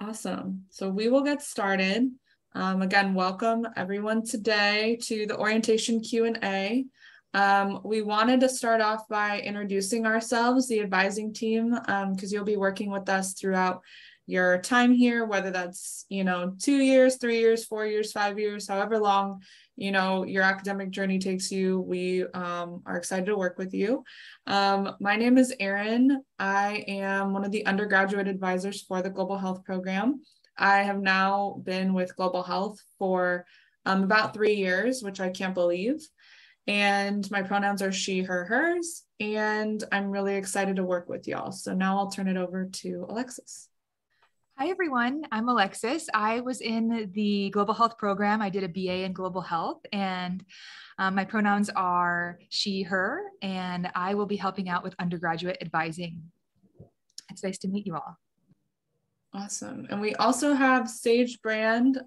Awesome. So we will get started. Again, welcome everyone today to the orientation Q&A. We wanted to start off by introducing ourselves, the advising team, because you'll be working with us throughout your time here, whether that's, 2 years, 3 years, 4 years, 5 years, however long, your academic journey takes you. We are excited to work with you. My name is Erin. I am one of the undergraduate advisors for the Global Health program. I have now been with Global Health for about 3 years, which I can't believe. And my pronouns are she, her, hers, and I'm really excited to work with y'all. So now I'll turn it over to Alexis. Hi, everyone. I'm Alexis. I was in the Global Health program. I did a BA in Global Health, and my pronouns are she, her, and I will be helping out with undergraduate advising. It's nice to meet you all. Awesome. And we also have Sage Brand.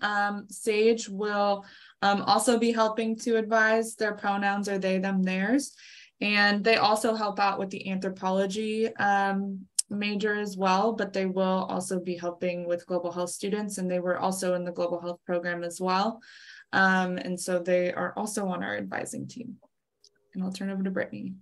Sage will also be helping to advise. Their pronouns are they, them, theirs. And they also help out with the anthropology major as well, but they will also be helping with global health students, and they were also in the global health program as well. And so they are also on our advising team. And I'll turn over to Brittany.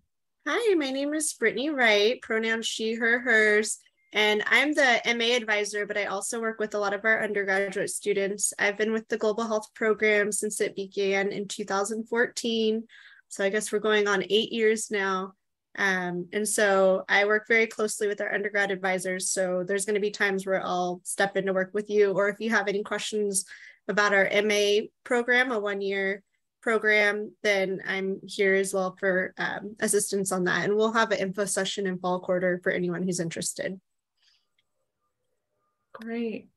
Hi, my name is Brittany Wright, pronouns she, her, hers, and I'm the MA advisor, but I also work with a lot of our undergraduate students. I've been with the global health program since it began in 2014. So I guess we're going on 8 years now. And so I work very closely with our undergrad advisors. So there's going to be times where I'll step in to work with you, or if you have any questions about our MA program, a 1-year program, then I'm here as well for assistance on that. And we'll have an info session in fall quarter for anyone who's interested. Great.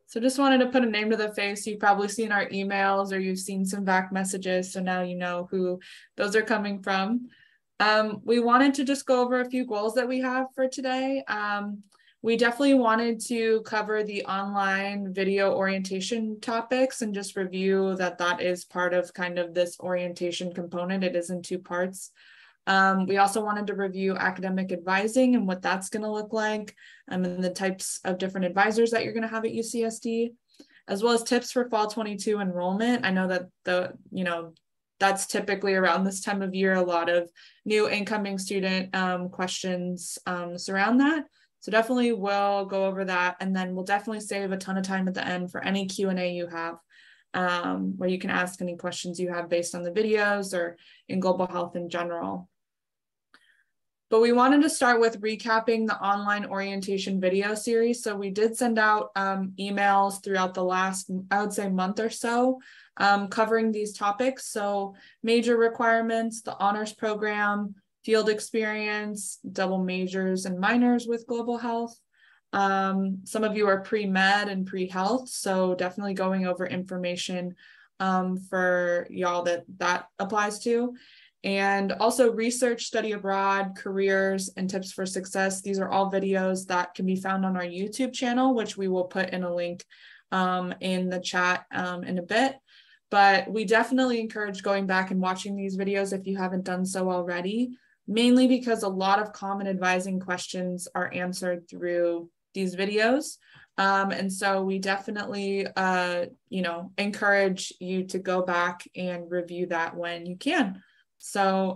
So just wanted to put a name to the face. You've probably seen our emails or you've seen some back messages. So now you know who those are coming from. We wanted to just go over a few goals that we have for today. We definitely wanted to cover the online video orientation topics and just review that is part of kind of this orientation component. It is in 2 parts. We also wanted to review academic advising and what that's going to look like, and the types of different advisors that you're going to have at UCSD, as well as tips for fall 22 enrollment. I know that that's typically around this time of year, a lot of new incoming student questions surround that. So definitely we'll go over that, and then we'll definitely save a ton of time at the end for any Q&A you have, where you can ask any questions you have based on the videos or in global health in general. But we wanted to start with recapping the online orientation video series. So we did send out emails throughout the last, I would say, month or so, covering these topics. So major requirements, the honors program, field experience, double majors and minors with global health. Some of you are pre-med and pre-health, so definitely going over information for y'all that applies to. And also research, study abroad, careers, and tips for success. These are all videos that can be found on our YouTube channel, which we will put in a link in the chat in a bit. But we definitely encourage going back and watching these videos if you haven't done so already, mainly because a lot of common advising questions are answered through these videos. And so we definitely, encourage you to go back and review that when you can. So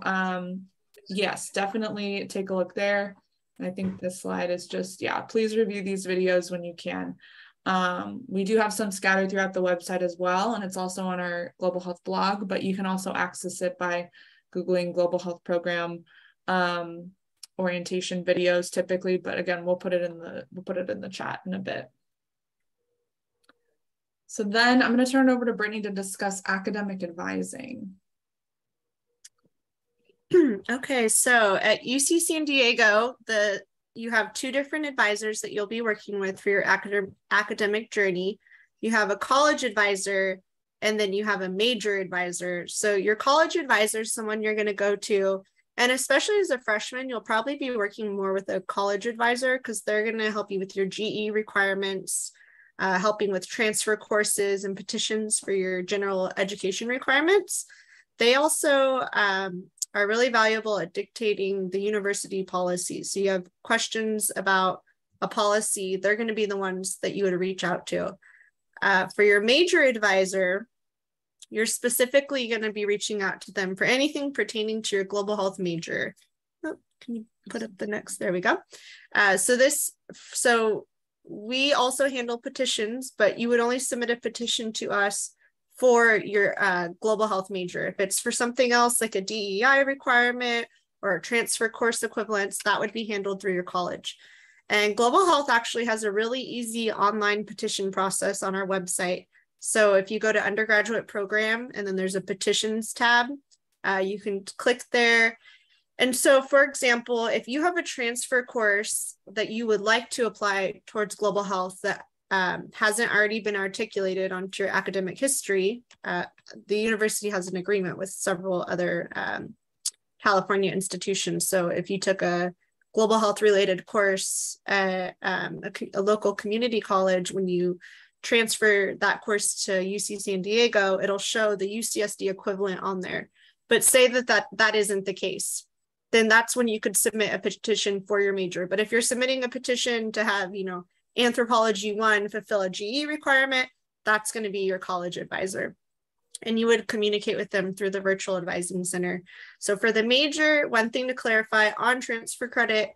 yes, definitely take a look there. And I think this slide is just, please review these videos when you can. We do have some scattered throughout the website as well, and it's also on our Global Health blog, but you can also access it by Googling Global Health Program orientation videos typically, but again, we'll put it in the chat in a bit. So then I'm going to turn it over to Brittany to discuss academic advising. Okay, so at UC San Diego, you have 2 different advisors that you'll be working with for your academic journey. You have a college advisor, and then you have a major advisor. So your college advisor is someone you're going to go to, and especially as a freshman, you'll probably be working more with a college advisor because they're going to help you with your GE requirements, helping with transfer courses and petitions for your general education requirements. They also are really valuable at dictating the university policies. So you have questions about a policy, they're going to be the ones that you would reach out to. For your major advisor, you're specifically going to be reaching out to them for anything pertaining to your global health major. Oh, can you put up the next? There we go. So we also handle petitions, but you would only submit a petition to us for your global health major. If it's for something else like a DEI requirement or a transfer course equivalence, that would be handled through your college. And global health actually has a really easy online petition process on our website. So if you go to undergraduate program and then there's a petitions tab, you can click there. And so, for example, if you have a transfer course that you would like to apply towards global health that hasn't already been articulated onto your academic history, the university has an agreement with several other California institutions. So if you took a global health related course at a local community college, when you transfer that course to UC San Diego, it'll show the UCSD equivalent on there. But say that isn't the case, then that's when you could submit a petition for your major. But if you're submitting a petition to have, Anthropology 1 fulfill a GE requirement, that's going to be your college advisor. And you would communicate with them through the virtual advising center. So for the major, one thing to clarify on transfer credit,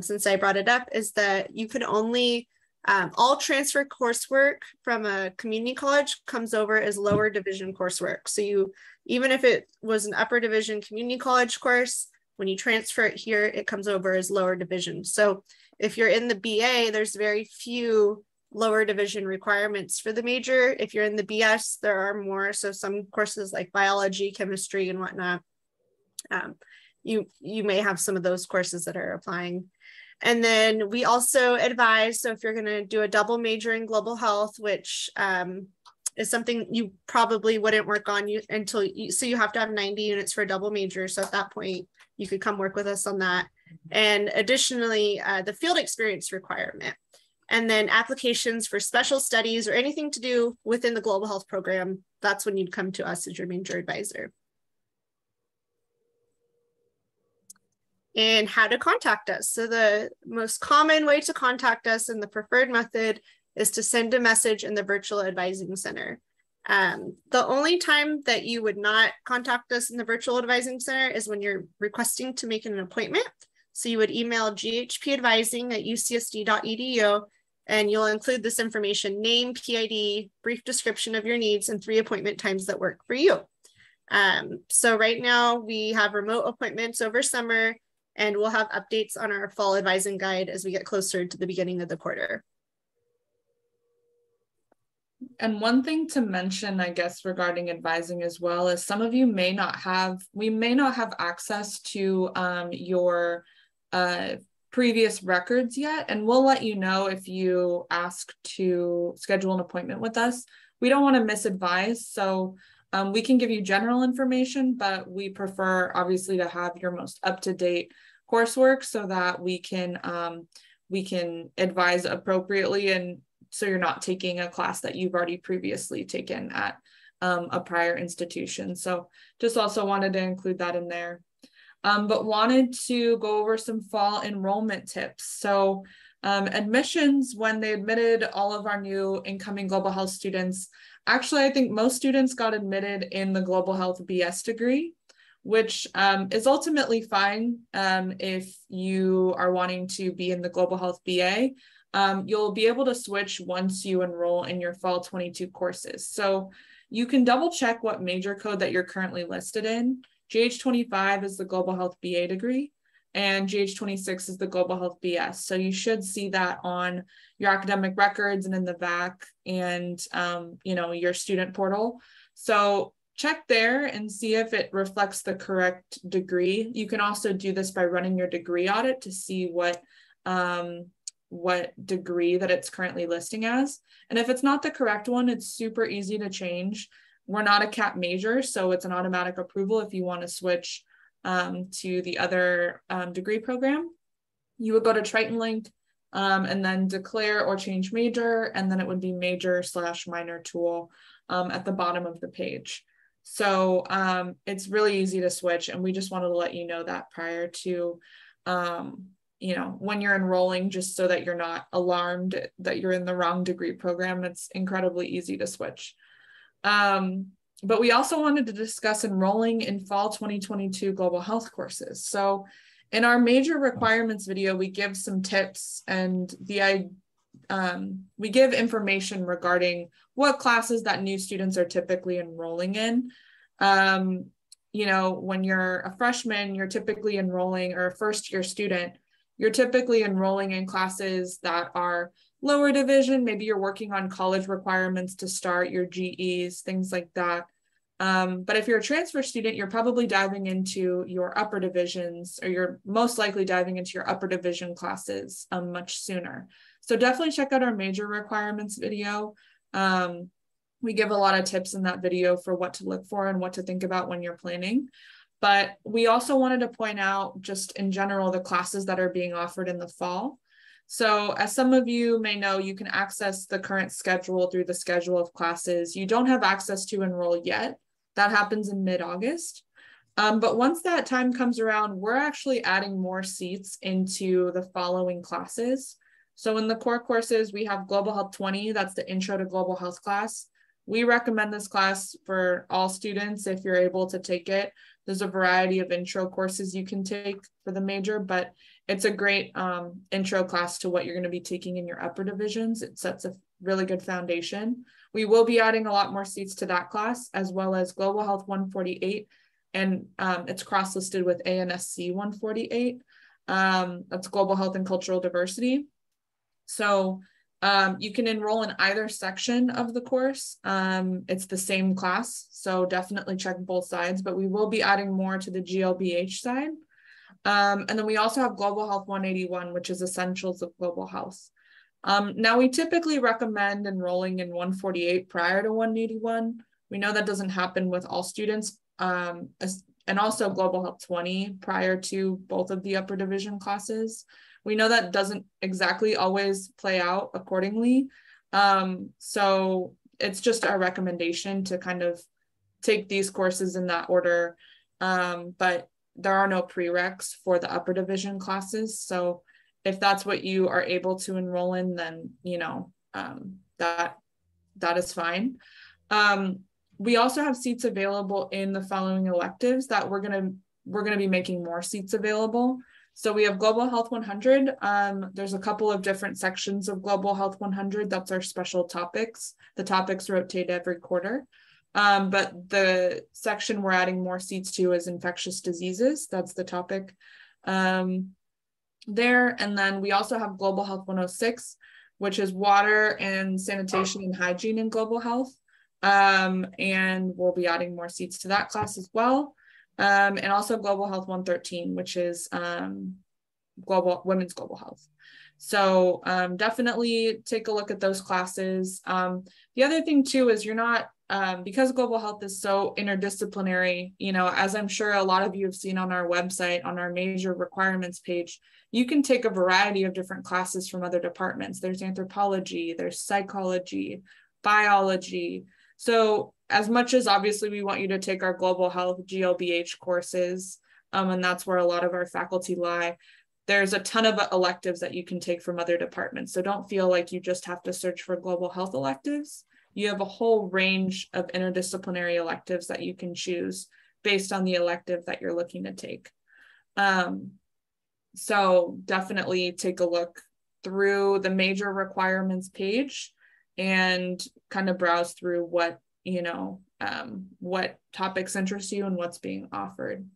since I brought it up, is that you could only, all transfer coursework from a community college comes over as lower division coursework. So even if it was an upper division community college course, when you transfer it here, it comes over as lower division. So if you're in the BA, there's very few lower division requirements for the major. If you're in the BS, there are more. So some courses like biology, chemistry, and whatnot, you may have some of those courses that are applying. And then we also advise, so if you're going to do a double major in global health, which is something you probably wouldn't work on so you have to have 90 units for a double major. So at that point, you could come work with us on that. And additionally, the field experience requirement. And then applications for special studies or anything to do within the global health program, that's when you'd come to us as your major advisor. And how to contact us. So the most common way to contact us and the preferred method is to send a message in the virtual advising center. The only time that you would not contact us in the virtual advising center is when you're requesting to make an appointment. So you would email ghpadvising@ucsd.edu, and you'll include this information: name, PID, brief description of your needs, and 3 appointment times that work for you. So right now we have remote appointments over summer, and we'll have updates on our fall advising guide as we get closer to the beginning of the quarter. And one thing to mention, I guess, regarding advising as well, is some of you may not have access to your previous records yet. And we'll let you know if you ask to schedule an appointment with us. We don't want to misadvise. So we can give you general information, but we prefer obviously to have your most up-to-date coursework so that we can advise appropriately, and so you're not taking a class that you've already previously taken at a prior institution. So just also wanted to include that in there. But wanted to go over some fall enrollment tips. So admissions, when they admitted all of our new incoming global health students, actually, I think most students got admitted in the global health BS degree, which is ultimately fine if you are wanting to be in the global health BA. You'll be able to switch once you enroll in your fall 22 courses. So you can double check what major code that you're currently listed in. GH25 is the global health BA degree, and GH26 is the global health BS. So you should see that on your academic records and in the VAC and your student portal. So check there and see if it reflects the correct degree. You can also do this by running your degree audit to see what degree that it's currently listing as. And if it's not the correct one, it's super easy to change. We're not a CAP major, so it's an automatic approval if you want to switch to the other degree program. You would go to Triton Link and then declare or change major, and then it would be major/minor tool at the bottom of the page. So it's really easy to switch, and we just wanted to let you know that prior to when you're enrolling, just so that you're not alarmed that you're in the wrong degree program. It's incredibly easy to switch. But we also wanted to discuss enrolling in fall 2022 global health courses. So in our major requirements video, we give some tips and we give information regarding what classes that new students are typically enrolling in. When you're a freshman, you're typically enrolling, or a first-year student, you're typically enrolling in classes that are lower division. Maybe you're working on college requirements to start your GEs, things like that. But if you're a transfer student, you're probably diving into your upper divisions, or you're most likely diving into your upper division classes much sooner. So definitely check out our major requirements video. We give a lot of tips in that video for what to look for and what to think about when you're planning. But we also wanted to point out, just in general, the classes that are being offered in the fall. So as some of you may know, you can access the current schedule through the schedule of classes. You don't have access to enroll yet. That happens in mid-August. But once that time comes around, we're actually adding more seats into the following classes. So in the core courses, we have Global Health 20, that's the Intro to Global Health class. We recommend this class for all students if you're able to take it. There's a variety of intro courses you can take for the major, but it's a great intro class to what you're going to be taking in your upper divisions. It sets a really good foundation. We will be adding a lot more seats to that class, as well as Global Health 148, and it's cross-listed with ANSC 148. That's Global Health and Cultural Diversity. So you can enroll in either section of the course. It's the same class, so definitely check both sides, but we will be adding more to the GLBH side. And then we also have Global Health 181, which is Essentials of Global Health. Now, we typically recommend enrolling in 148 prior to 181. We know that doesn't happen with all students, and also Global Health 20 prior to both of the upper division classes. We know that doesn't exactly always play out accordingly. So it's just our recommendation to kind of take these courses in that order. But there are no prereqs for the upper division classes. So if that's what you are able to enroll in, then, that is fine. We also have seats available in the following electives that we're going to be making more seats available. So we have Global Health 100. There's a couple of different sections of Global Health 100. That's our special topics. The topics rotate every quarter. But the section we're adding more seats to is infectious diseases. That's the topic there. And then we also have Global Health 106, which is water and sanitation and hygiene in global health. And we'll be adding more seats to that class as well. And also Global Health 113, which is women's global health. So definitely take a look at those classes. The other thing too is you're not, because global health is so interdisciplinary, as I'm sure a lot of you have seen on our website, on our major requirements page, you can take a variety of different classes from other departments. There's anthropology, there's psychology, biology. So as much as obviously we want you to take our global health GLBH courses, and that's where a lot of our faculty lie, there's a ton of electives that you can take from other departments. So don't feel like you just have to search for global health electives. You have a whole range of interdisciplinary electives that you can choose based on the elective that you're looking to take. So definitely take a look through the major requirements page and kind of browse through what topics interest you and what's being offered.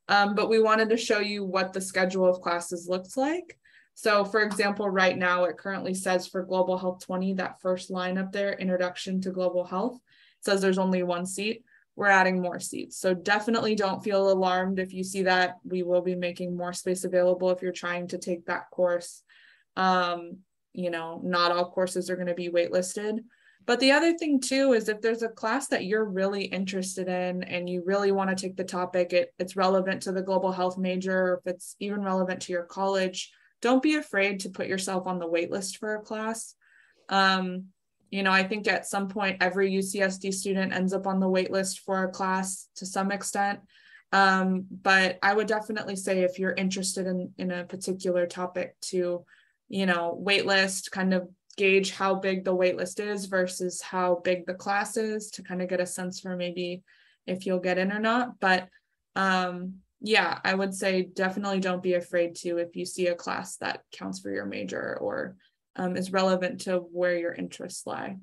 But we wanted to show you what the schedule of classes looks like. So for example, right now it currently says for Global Health 20, that first line up there, Introduction to Global Health, says there's only one seat. We're adding more seats. So definitely don't feel alarmed if you see that. We will be making more space available if you're trying to take that course. Not all courses are going to be waitlisted. But the other thing too is if there's a class that you're really interested in and you really want to take the topic, it's relevant to the global health major, or if it's even relevant to your college, don't be afraid to put yourself on the wait list for a class. I think at some point every UCSD student ends up on the wait list for a class to some extent. But I would definitely say if you're interested in a particular topic to, wait list, kind of gauge how big the wait list is versus how big the class is to kind of get a sense for maybe if you'll get in or not. But yeah, I would say definitely don't be afraid to, if you see a class that counts for your major or is relevant to where your interests lie.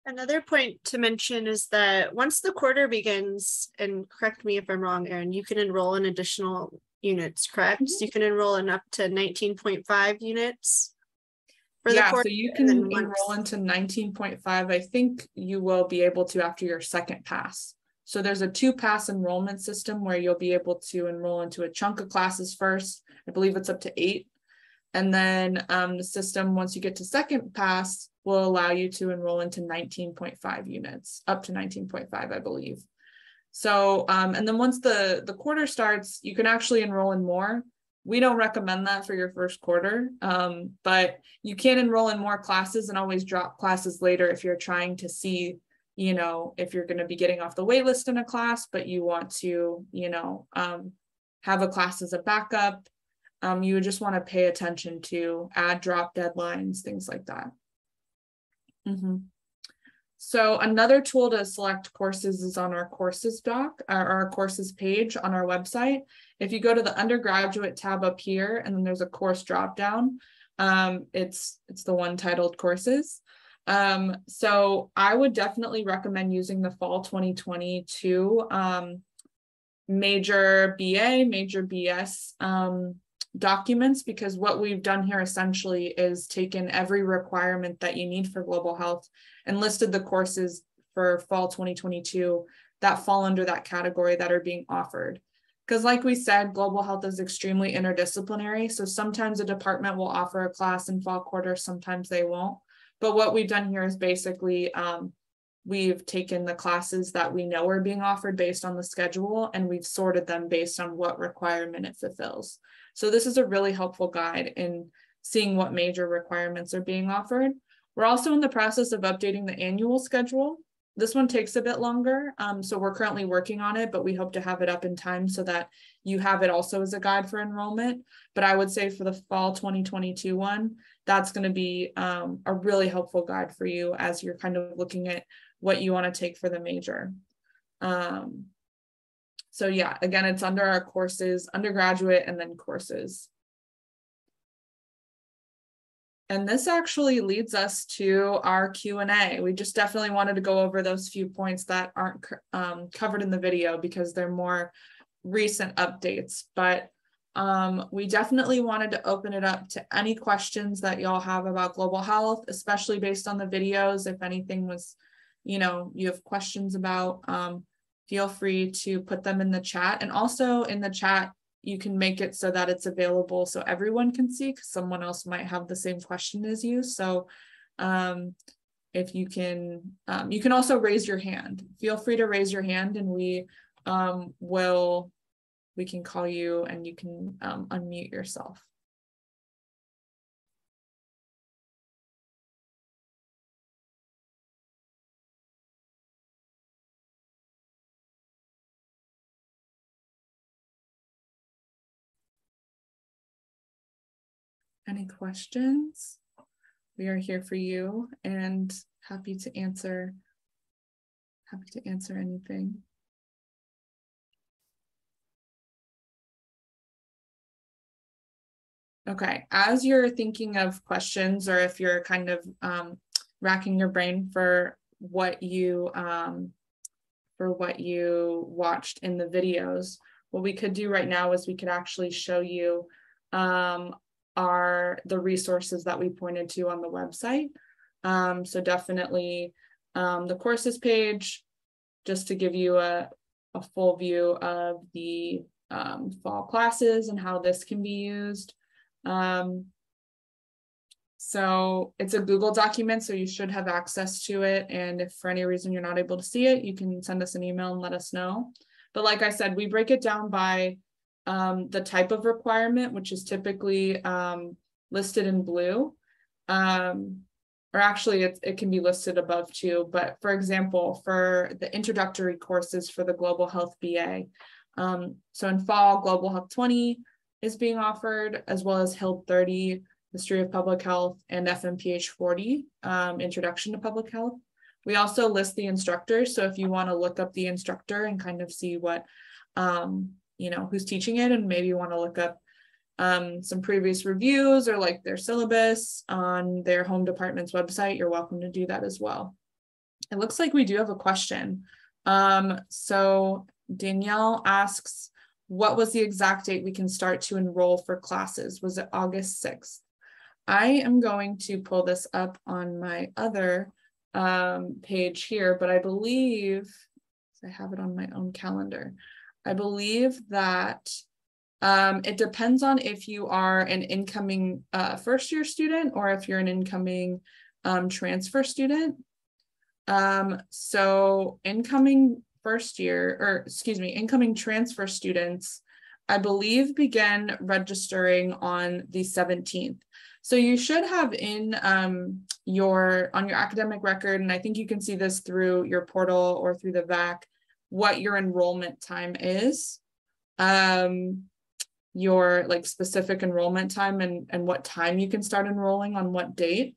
Another point to mention is that once the quarter begins, and correct me if I'm wrong, Erin, you can enroll in additional units, correct? So you can enroll in up to 19.5 units for the quarter. So you can enroll into 19.5. I think you will be able to after your second pass. So there's a 2-pass enrollment system where you'll be able to enroll into a chunk of classes first. I believe it's up to 8. And then the system, once you get to second pass, will allow you to enroll into 19.5 units, up to 19.5, I believe. So, and then once the quarter starts, you can actually enroll in more. We don't recommend that for your first quarter, but you can enroll in more classes and always drop classes later if you're trying to see, if you're going to be getting off the wait list in a class, but you want to, have a class as a backup. You would just want to pay attention to add drop deadlines, things like that. So another tool to select courses is on our courses doc, or our courses page on our website. If you go to the undergraduate tab up here, and then there's a course drop down, it's the one titled courses. So I would definitely recommend using the fall 2022 major BA, major BS documents, because what we've done here essentially is taken every requirement that you need for global health and listed the courses for fall 2022 that fall under that category that are being offered. Because like we said, global health is extremely interdisciplinary. So sometimes a department will offer a class in fall quarter, sometimes they won't. But what we've done here is basically we've taken the classes that we know are being offered based on the schedule, and we've sorted them based on what requirement it fulfills. So this is a really helpful guide in seeing what major requirements are being offered. We're also in the process of updating the annual schedule. This one takes a bit longer, so we're currently working on it, but we hope to have it up in time so that you have it also as a guide for enrollment. But I would say for the fall 2022 one, that's going to be a really helpful guide for you as you're kind of looking at what you want to take for the major. So yeah, again, it's under our courses, undergraduate, and then courses. And this actually leads us to our Q&A. We just definitely wanted to go over those few points that aren't covered in the video because they're more recent updates. But we definitely wanted to open it up to any questions that y'all have about global health, especially based on the videos. If anything was, you have questions about, feel free to put them in the chat. And also in the chat, you can make it so that it's available so everyone can see, because someone else might have the same question as you. So if you can also raise your hand. Feel free to raise your hand, and we can call you and you can unmute yourself. Any questions? We are here for you and happy to answer anything. Okay, as you're thinking of questions, or if you're kind of racking your brain for what you watched in the videos, what we could do right now is we could actually show you the resources that we pointed to on the website. So definitely the courses page, just to give you a full view of the fall classes and how this can be used. So it's a Google document, so you should have access to it. And if for any reason you're not able to see it, you can send us an email and let us know. But like I said, we break it down by the type of requirement, which is typically listed in blue, or actually it can be listed above too. But for example, for the introductory courses for the Global Health BA, So in fall, Global Health 20 is being offered, as well as HILD 30, History of Public Health, and FMPH 40, Introduction to Public Health. We also list the instructors. So if you want to look up the instructor and kind of see what, who's teaching it, and maybe you want to look up some previous reviews or like their syllabus on their home department's website, you're welcome to do that as well. It looks like we do have a question. So Danielle asks, what was the exact date we can start to enroll for classes? Was it August 6th? I am going to pull this up on my other page here, but I believe, I have it on my own calendar. I believe that it depends on if you are an incoming first year student or if you're an incoming transfer student. So incoming incoming transfer students, I believe, begin registering on the 17th. So you should have in on your academic record, and I think you can see this through your portal or through the VAC, what your enrollment time is, your like specific enrollment time, and what time you can start enrolling on what date.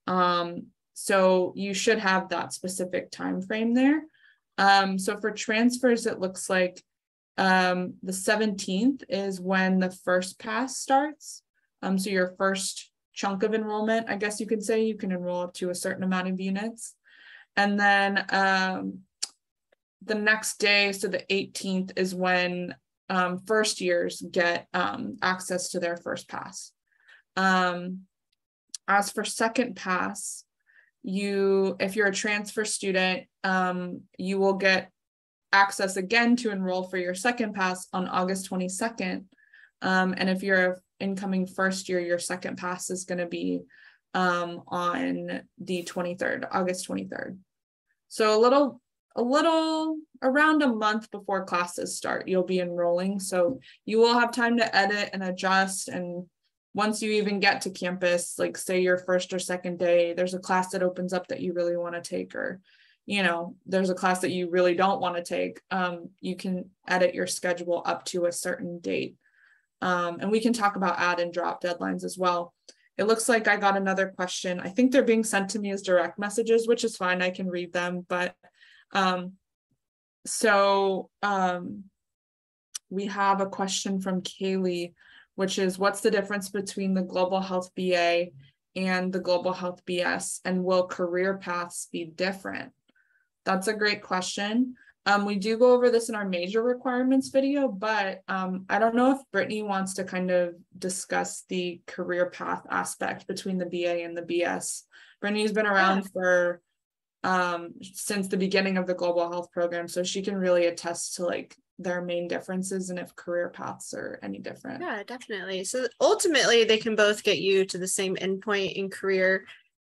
So you should have that specific time frame there. So for transfers, it looks like the 17th is when the first pass starts. So your first chunk of enrollment, I guess you could say, you can enroll up to a certain amount of units. And then the next day, so the 18th, is when first years get access to their first pass. As for second pass, if you're a transfer student, you will get access again to enroll for your second pass on August 22nd. And if you're an incoming first year, your second pass is going to be on the 23rd, August 23rd. So a little around a month before classes start, you'll be enrolling. So you will have time to edit and adjust. And once you even get to campus, like say your first or second day, there's a class that opens up that you really want to take, or, there's a class that you really don't want to take, you can edit your schedule up to a certain date. And we can talk about add and drop deadlines as well. It looks like I got another question. I think they're being sent to me as direct messages, which is fine. I can read them, but we have a question from Kaylee, which is, what's the difference between the Global Health BA and the Global Health BS, and will career paths be different? That's a great question. We do go over this in our major requirements video, but I don't know if Brittany wants to kind of discuss the career path aspect between the BA and the BS. Brittany's been around for since the beginning of the global health program, so she can really attest to like their main differences and if career paths are any different. Yeah, definitely. So ultimately, they can both get you to the same endpoint in career.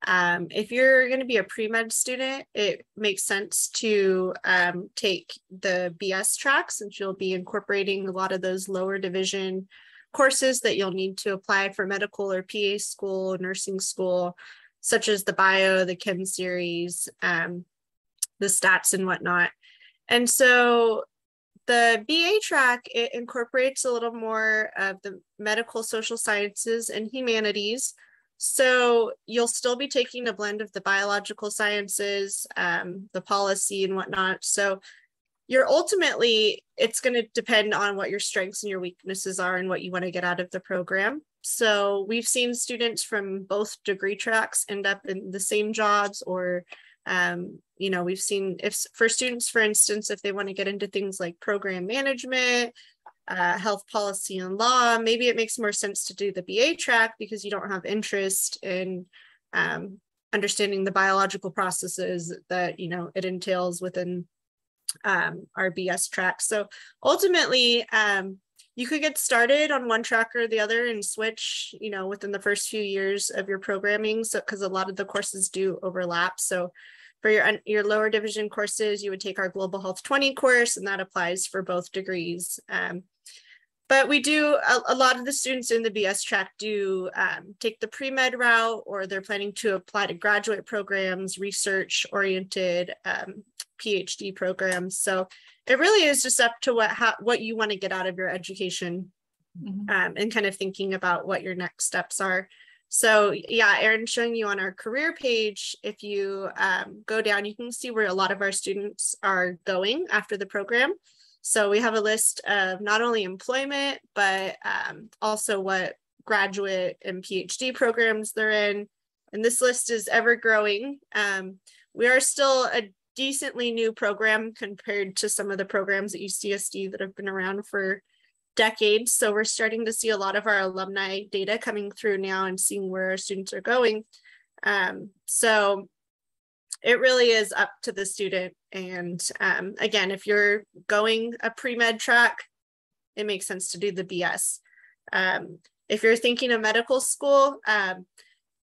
If you're going to be a pre-med student, it makes sense to take the BS track, since you'll be incorporating a lot of those lower division courses that you'll need to apply for medical or PA school, nursing school, such as the bio, the chem series, the stats and whatnot. And so the BA track, it incorporates a little more of the medical, social sciences, and humanities. So you'll still be taking a blend of the biological sciences, the policy and whatnot. So it's going to depend on what your strengths and your weaknesses are and what you want to get out of the program. So we've seen students from both degree tracks end up in the same jobs, or we've seen for students, for instance, if they want to get into things like program management, health policy and law, maybe it makes more sense to do the BA track because you don't have interest in understanding the biological processes that it entails within our BS track. So ultimately, you could get started on one track or the other and switch, within the first few years of your programming. So, because a lot of the courses do overlap. So for your lower division courses, you would take our Global Health 20 course, and that applies for both degrees. But we do, a lot of the students in the BS track do take the pre-med route, or they're planning to apply to graduate programs, research-oriented PhD programs. So it really is just up to what you want to get out of your education, and kind of thinking about what your next steps are. So yeah, Erin's showing you on our career page. If you go down, you can see where a lot of our students are going after the program. So we have a list of not only employment, but also what graduate and PhD programs they're in. And this list is ever growing. We are still a decently new program compared to some of the programs at UCSD that have been around for decades. So we're starting to see a lot of our alumni data coming through now and seeing where our students are going. So it really is up to the student. And again, if you're going a pre-med track, it makes sense to do the BS. If you're thinking of medical school,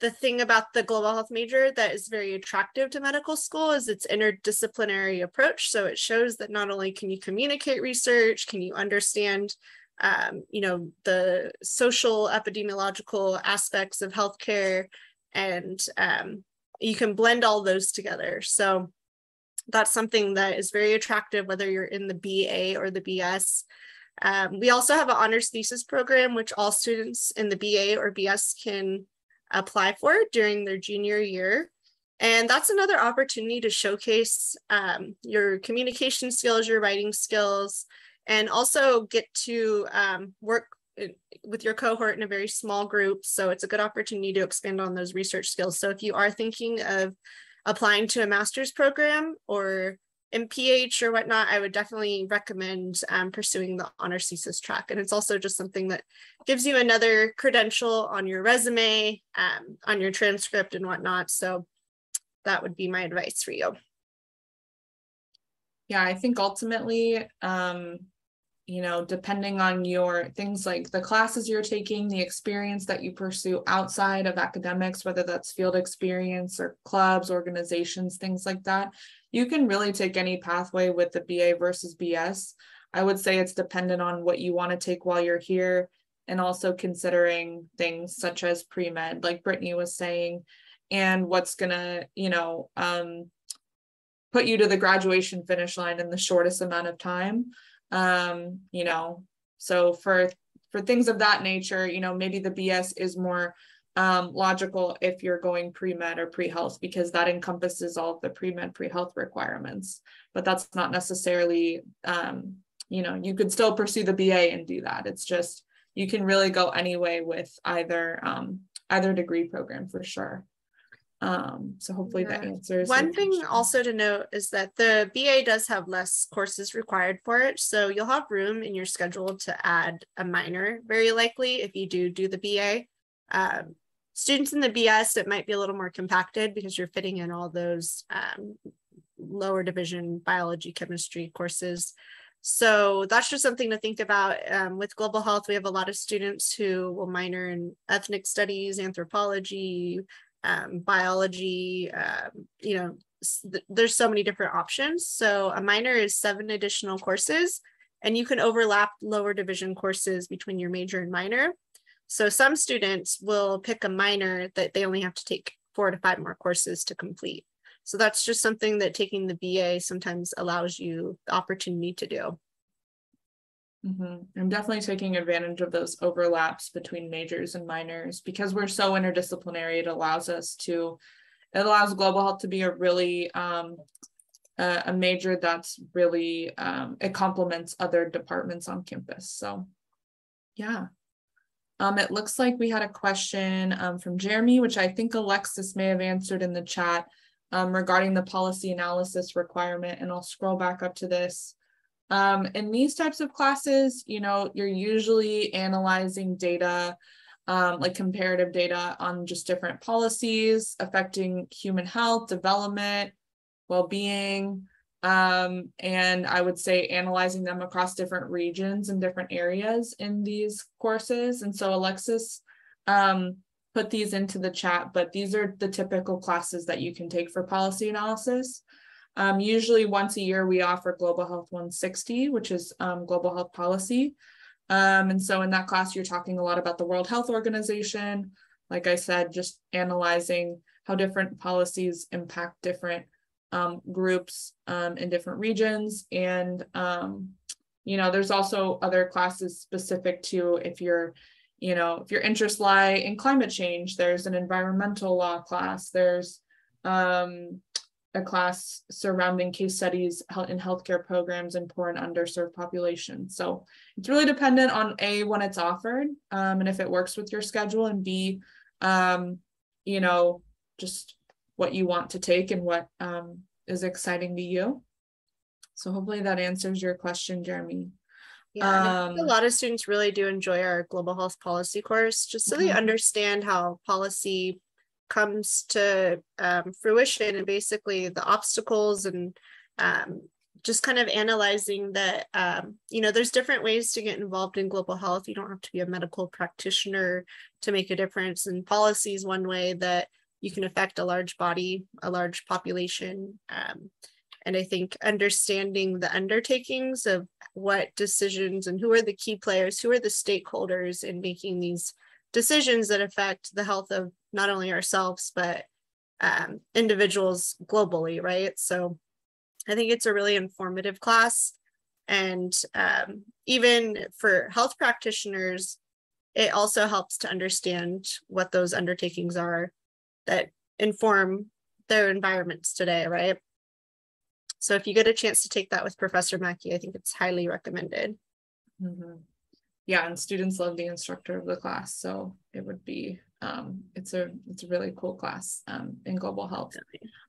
the thing about the global health major that is very attractive to medical school is its interdisciplinary approach. So it shows that not only can you communicate research, can you understand, the social epidemiological aspects of healthcare, and you can blend all those together. So that's something that is very attractive, whether you're in the BA or the BS. We also have an honors thesis program, which all students in the BA or BS can apply for during their junior year. And that's another opportunity to showcase your communication skills, your writing skills, and also get to work with your cohort in a very small group. So it's a good opportunity to expand on those research skills. So if you are thinking of applying to a master's program or MPH or whatnot, I would definitely recommend pursuing the honors thesis track. And it's also just something that gives you another credential on your resume, on your transcript and whatnot. So that would be my advice for you. Yeah, I think ultimately, depending on your things like the classes you're taking, the experience that you pursue outside of academics, whether that's field experience or clubs, organizations, things like that, you can really take any pathway with the BA versus BS. I would say it's dependent on what you want to take while you're here, and also considering things such as pre-med, like Brittany was saying, and what's gonna, put you to the graduation finish line in the shortest amount of time. So for things of that nature, maybe the BS is more logical if you're going pre-med or pre-health, because that encompasses all of the pre-med, pre-health requirements. But that's not necessarily, you could still pursue the BA and do that. It's just, you can really go anyway with either degree program for sure. So hopefully that answers. One thing also to note is that the BA does have less courses required for it. So you'll have room in your schedule to add a minor, very likely, if you do the BA. Students in the BS, it might be a little more compacted because you're fitting in all those lower division biology, chemistry courses. So that's just something to think about. With global health, we have a lot of students who will minor in ethnic studies, anthropology, biology, there's so many different options. So a minor is 7 additional courses, and you can overlap lower division courses between your major and minor. So some students will pick a minor that they only have to take 4 to 5 more courses to complete. So that's just something that taking the BA sometimes allows you the opportunity to do. I'm definitely taking advantage of those overlaps between majors and minors, because we're so interdisciplinary. It allows global health to be a really a major that's really it complements other departments on campus. So yeah. It looks like we had a question from Jeremy, which I think Alexis may have answered in the chat, regarding the policy analysis requirement, and I'll scroll back up to this. In these types of classes, you're usually analyzing data, like comparative data on just different policies affecting human health, development, well-being, and I would say analyzing them across different regions and different areas in these courses. And so Alexis put these into the chat, but these are the typical classes that you can take for policy analysis. Usually once a year, we offer Global Health 160, which is global health policy. And so in that class, you're talking a lot about the World Health Organization. Like I said, just analyzing how different policies impact different groups in different regions. And, you know, there's also other classes specific to if you're, you know, if your interests lie in climate change, there's an environmental law class, there's a class surrounding case studies in healthcare programs in poor and underserved populations. So it's really dependent on A, when it's offered, and if it works with your schedule, and B, you know, just what you want to take and what is exciting to you. So hopefully that answers your question, Jeremy. Yeah, a lot of students really do enjoy our global health policy course, just so they understand how policy comes to fruition, and basically the obstacles, and just kind of analyzing that, you know, there's different ways to get involved in global health. You don't have to be a medical practitioner to make a difference, and policy is one way that you can affect a large body, a large population. And I think understanding the undertakings of what decisions and who are the key players, who are the stakeholders in making these decisions that affect the health of not only ourselves, but individuals globally, right? So I think it's a really informative class. And even for health practitioners, it also helps to understand what those undertakings are that inform their environments today, right? So if you get a chance to take that with Professor Mackey, I think it's highly recommended. Yeah, and students love the instructor of the class, so it would be it's a really cool class in global health.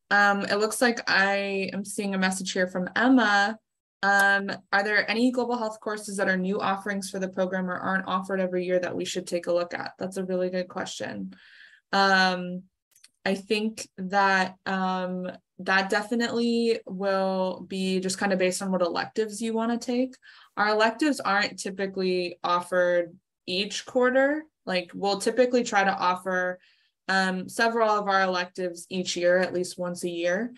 It looks like I am seeing a message here from Emma. Are there any global health courses that are new offerings for the program or aren't offered every year that we should take a look at? That's a really good question. I think that that definitely will be just kind of based on what electives you want to take. Our electives aren't typically offered each quarter. Like, we'll typically try to offer several of our electives each year, at least once a year.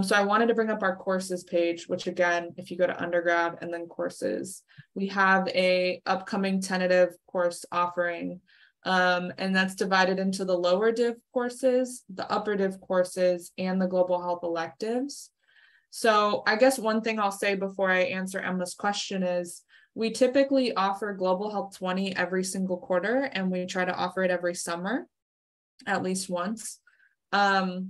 So I wanted to bring up our courses page, which again, if you go to undergrad and then courses, we have a upcoming tentative course offering. And that's divided into the lower div courses, the upper div courses, and the global health electives. So I guess one thing I'll say before I answer Emma's question is we typically offer Global Health 20 every single quarter, and we try to offer it every summer, at least once. Our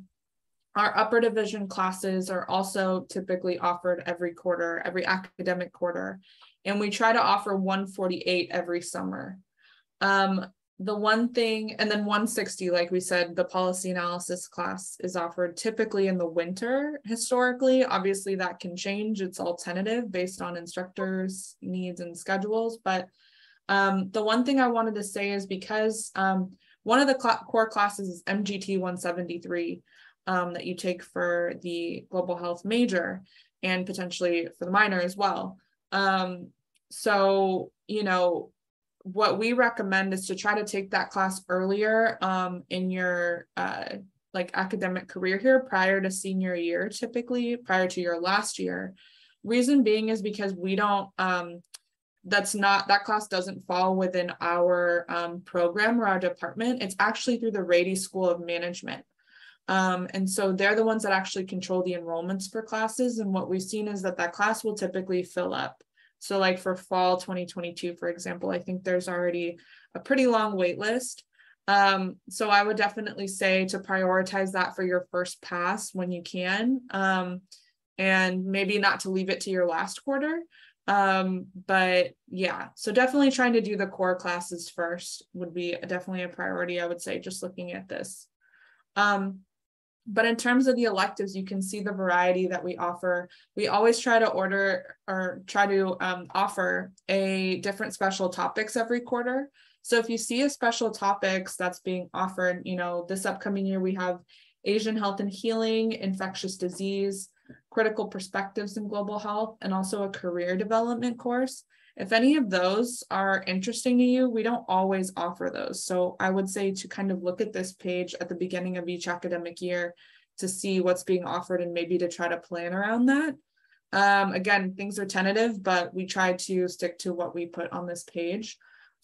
upper division classes are also typically offered every quarter, every academic quarter, and we try to offer 148 every summer. The one thing, and then 160, like we said, the policy analysis class is offered typically in the winter. Historically, obviously that can change. It's all tentative based on instructors' needs and schedules. But the one thing I wanted to say is because one of the core classes is MGT 173 that you take for the global health major and potentially for the minor as well. So, you know, what we recommend is to try to take that class earlier in your like academic career here, prior to senior year, typically prior to your last year. Reason being is because we don't, that class doesn't fall within our program or our department. It's actually through the Rady School of Management. And so they're the ones that actually control the enrollments for classes. And what we've seen is that class will typically fill up. So like for fall 2022, for example, I think there's already a pretty long wait list. So I would definitely say to prioritize that for your first pass when you can, and maybe not to leave it to your last quarter. But yeah, so definitely trying to do the core classes first would be definitely a priority, I would say, just looking at this. But in terms of the electives, you can see the variety that we offer. We always try to offer a different special topics every quarter. So if you see a special topics that's being offered, you know, this upcoming year, we have Asian health and healing, infectious disease, critical perspectives in global health, and also a career development course. If any of those are interesting to you, we don't always offer those. So I would say to kind of look at this page at the beginning of each academic year to see what's being offered and maybe to try to plan around that. Again, things are tentative, but we try to stick to what we put on this page.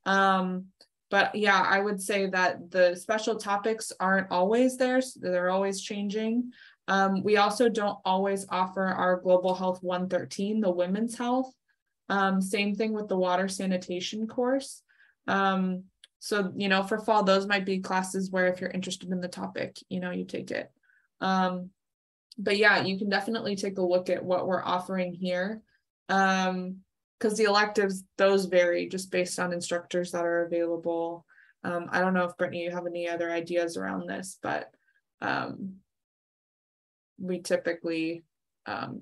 But yeah, I would say that the special topics aren't always there. So they're always changing. We also don't always offer our Global Health 113, the women's health. Same thing with the water sanitation course. So, you know, for fall, those might be classes where if you're interested in the topic, you know, you take it. But yeah, you can definitely take a look at what we're offering here. Because the electives, those vary just based on instructors that are available. I don't know if Brittany, you have any other ideas around this, but we typically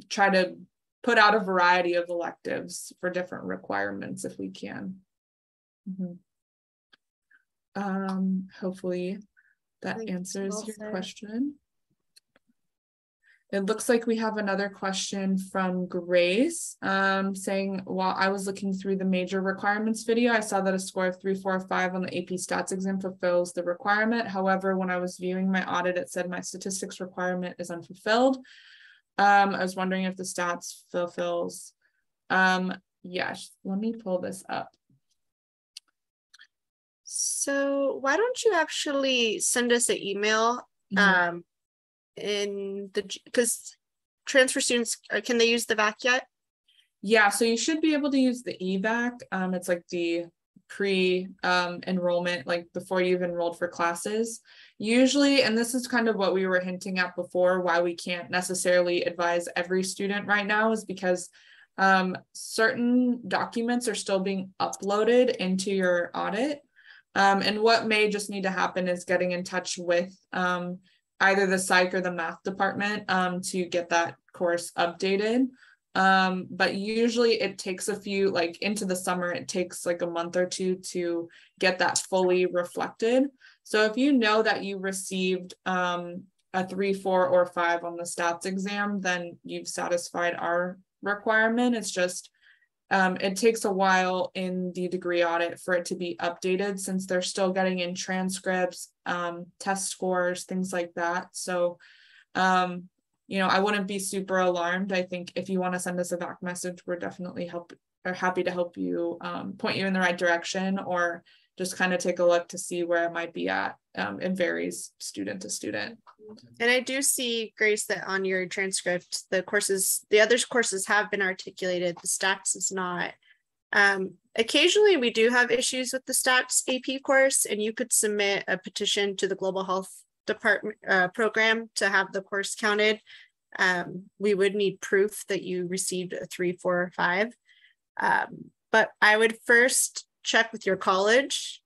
try to put out a variety of electives for different requirements if we can. Hopefully that answers your question. It looks like we have another question from Grace saying, while I was looking through the major requirements video, I saw that a score of 3, 4, or 5 on the AP stats exam fulfills the requirement. However, when I was viewing my audit, it said my statistics requirement is unfulfilled. I was wondering if the stats fulfills. Yes, let me pull this up. So why don't you actually send us an email? Because transfer students, can they use the VAC yet? Yeah, so you should be able to use the EVAC. It's like the enrollment, like before you've enrolled for classes. Usually, and this is kind of what we were hinting at before, why we can't necessarily advise every student right now is because certain documents are still being uploaded into your audit. And what may just need to happen is getting in touch with either the psych or the math department to get that course updated. But usually it takes a few, like into the summer, it takes like a month or two to get that fully reflected. So if you know that you received a 3, 4, or 5 on the stats exam, then you've satisfied our requirement. It's just, it takes a while in the degree audit for it to be updated since they're still getting in transcripts, test scores, things like that. So, you know, I wouldn't be super alarmed. I think if you want to send us a back message, we're definitely happy to help you, point you in the right direction, or just kind of take a look to see where it might be at. It varies student to student. And I do see, Grace, that on your transcript, the other courses have been articulated, the stats is not. Occasionally we do have issues with the stats AP course, and you could submit a petition to the Global Health Department program to have the course counted. We would need proof that you received a 3, 4, or 5. But I would first check with your college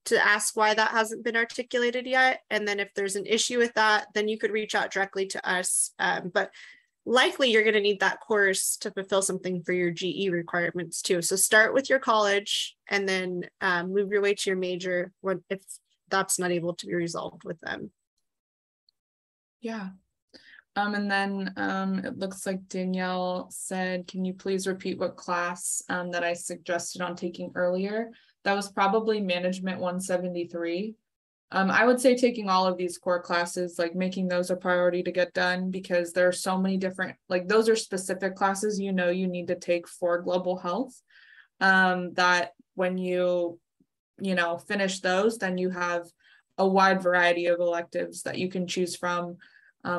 to ask why that hasn't been articulated yet. And then if there's an issue with that, then you could reach out directly to us. But likely you're going to need that course to fulfill something for your GE requirements too. So start with your college and then move your way to your major if that's not able to be resolved with them. Yeah. And then it looks like Danielle said, can you please repeat what class that I suggested on taking earlier? That was probably Management 173. I would say taking all of these core classes, like making those a priority to get done, because there are so many different, like those are specific classes, you know, you need to take for global health, that when you know, finish those, then you have a wide variety of electives that you can choose from.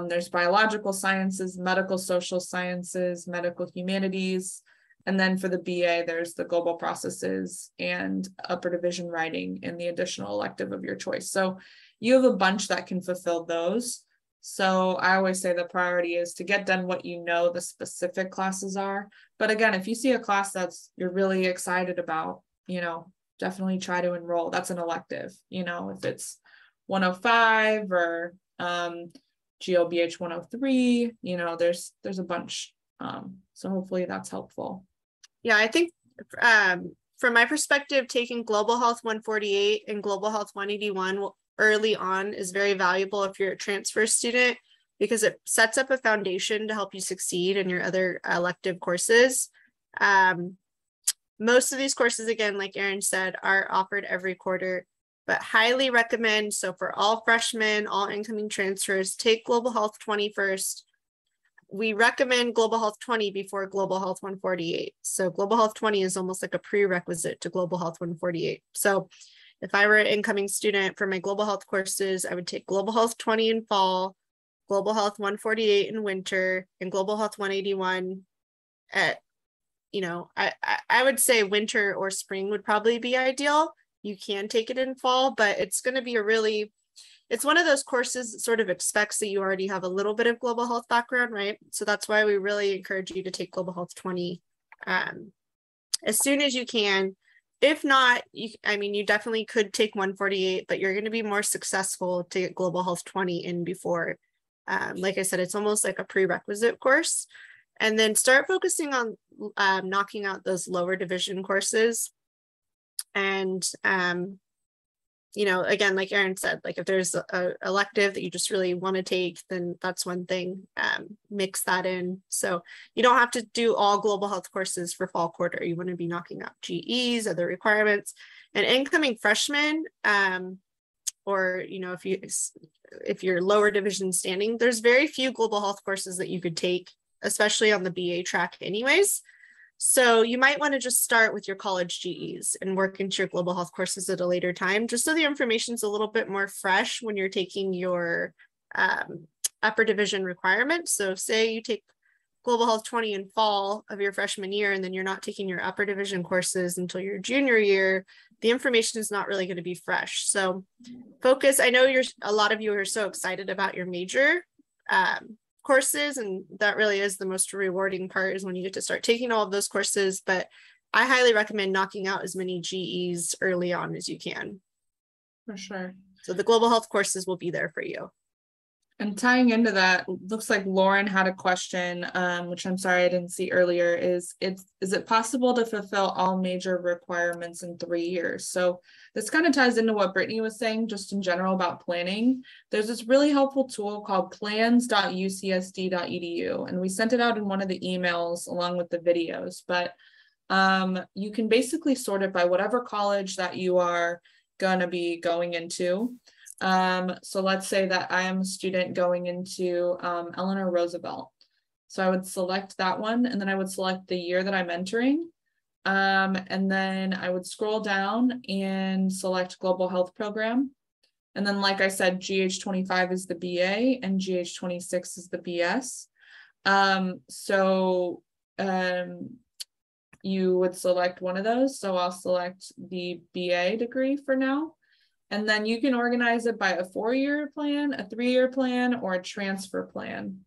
There's biological sciences, medical social sciences, medical humanities. And then for the BA, there's the global processes and upper division writing in the additional elective of your choice. So you have a bunch that can fulfill those. So I always say the priority is to get done what you know the specific classes are. But again, if you see a class you're really excited about, you know, definitely try to enroll. That's an elective, you know, if it's 105 or GLBH 103, you know, there's a bunch. So hopefully that's helpful. Yeah, I think from my perspective, taking Global Health 148 and Global Health 181 early on is very valuable if you're a transfer student, because it sets up a foundation to help you succeed in your other elective courses. Most of these courses, again, like Erin said, are offered every quarter, but highly recommend. So for all freshmen, all incoming transfers, take Global Health 20 first. We recommend Global Health 20 before Global Health 148. So Global Health 20 is almost like a prerequisite to Global Health 148. So if I were an incoming student for my Global Health courses, I would take Global Health 20 in fall, Global Health 148 in winter, and Global Health 181 at, I would say winter or spring would probably be ideal. You can take it in fall, but it's going to be it's one of those courses that sort of expects that you already have a little bit of global health background, right? So that's why we really encourage you to take Global Health 20 as soon as you can. If not, you definitely could take 148, but you're going to be more successful to get Global Health 20 in before. Like I said, it's almost like a prerequisite course. And then start focusing on knocking out those lower division courses. And, again, like Erin said, like if there's a elective that you just really want to take, then that's one thing, mix that in. So you don't have to do all global health courses for fall quarter. You want to be knocking out GEs, other requirements, and incoming freshmen, or, if you're lower division standing, there's very few global health courses that you could take, especially on the BA track anyways. So you might want to just start with your college GEs and work into your global health courses at a later time, just so the information's a little bit more fresh when you're taking your upper division requirements. So say you take Global Health 20 in fall of your freshman year, and then you're not taking your upper division courses until your junior year, the information is not really going to be fresh. So focus. I know a lot of you are so excited about your major courses, and that really is the most rewarding part, is when you get to start taking all of those courses. But I highly recommend knocking out as many GEs early on as you can. For sure. So the global health courses will be there for you. And tying into that, looks like Lauren had a question, which I'm sorry I didn't see earlier, is it possible to fulfill all major requirements in 3 years? So this kind of ties into what Brittany was saying, just in general about planning. There's this really helpful tool called plans.ucsd.edu, and we sent it out in one of the emails along with the videos, but you can basically sort it by whatever college that you are going to be going into. So let's say that I am a student going into Eleanor Roosevelt. So I would select that one, and then I would select the year that I'm entering. And then I would scroll down and select Global Health Program. And then, like I said, GH25 is the BA and GH26 is the BS. You would select one of those. So I'll select the BA degree for now. And then you can organize it by a 4-year plan, a 3-year plan, or a transfer plan.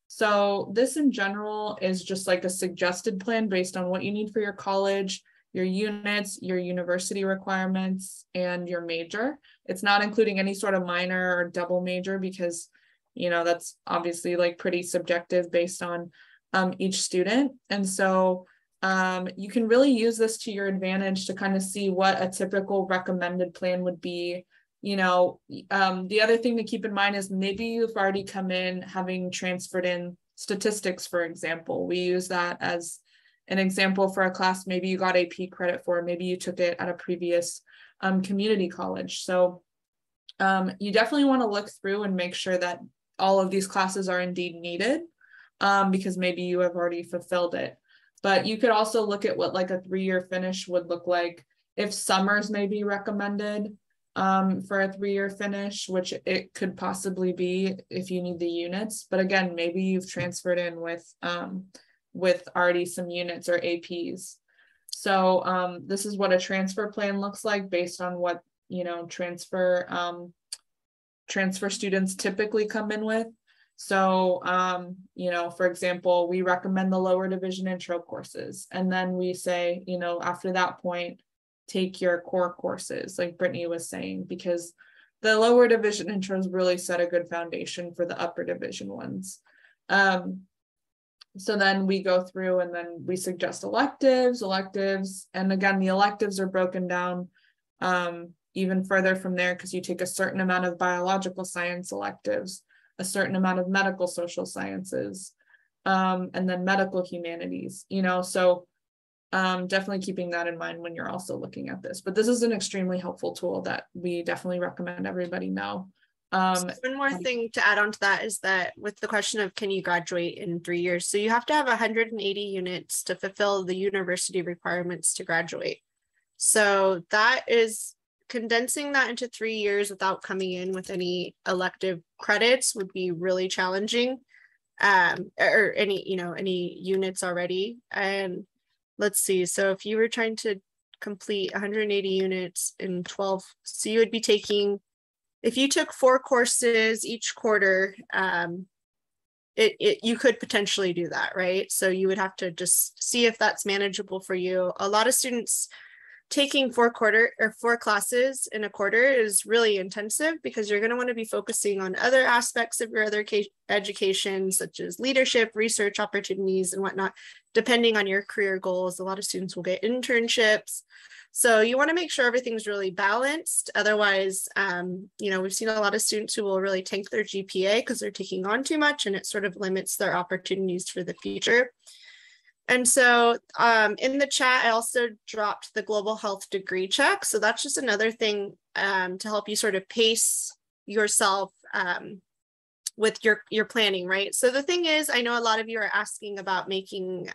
So this in general is just like a suggested plan based on what you need for your college, your units, your university requirements, and your major. It's not including any sort of minor or double major, because, that's obviously like pretty subjective based on each student. And so you can really use this to your advantage to kind of see what a typical recommended plan would be. The other thing to keep in mind is maybe you've already come in having transferred in statistics, for example. We use that as an example for a class maybe you got AP credit for, maybe you took it at a previous community college. So you definitely want to look through and make sure that all of these classes are indeed needed, because maybe you have already fulfilled it. But you could also look at what like a 3-year finish would look like. If summers may be recommended for a 3-year finish, which it could possibly be if you need the units. But again, maybe you've transferred in with already some units or APs. So this is what a transfer plan looks like based on what, transfer students typically come in with. So, for example, we recommend the lower division intro courses. And then we say, after that point, take your core courses, like Brittany was saying, because the lower division intros really set a good foundation for the upper division ones. So then we go through and then we suggest electives. And again, the electives are broken down even further from there, because you take a certain amount of biological science electives, a certain amount of medical social sciences, and then medical humanities, so definitely keeping that in mind when you're also looking at this. But this is an extremely helpful tool that we definitely recommend everybody know. So one more thing to add on to that is that with the question of can you graduate in 3 years, so you have to have 180 units to fulfill the university requirements to graduate. So that is condensing that into 3 years without coming in with any elective credits would be really challenging, or any units already. And let's see, so if you were trying to complete 180 units in 12, so you would be taking, if you took 4 courses each quarter, you could potentially do that, right? So you would have to just see if that's manageable for you. A lot of students taking 4 classes in a quarter is really intensive, because you're going to want to be focusing on other aspects of your other education, such as leadership, research opportunities, and whatnot. Depending on your career goals, a lot of students will get internships. So you want to make sure everything's really balanced. Otherwise, we've seen a lot of students who will really tank their GPA because they're taking on too much, and it sort of limits their opportunities for the future. And so in the chat, I also dropped the global health degree check. So that's just another thing to help you sort of pace yourself with your planning, right? So the thing is, I know a lot of you are asking about making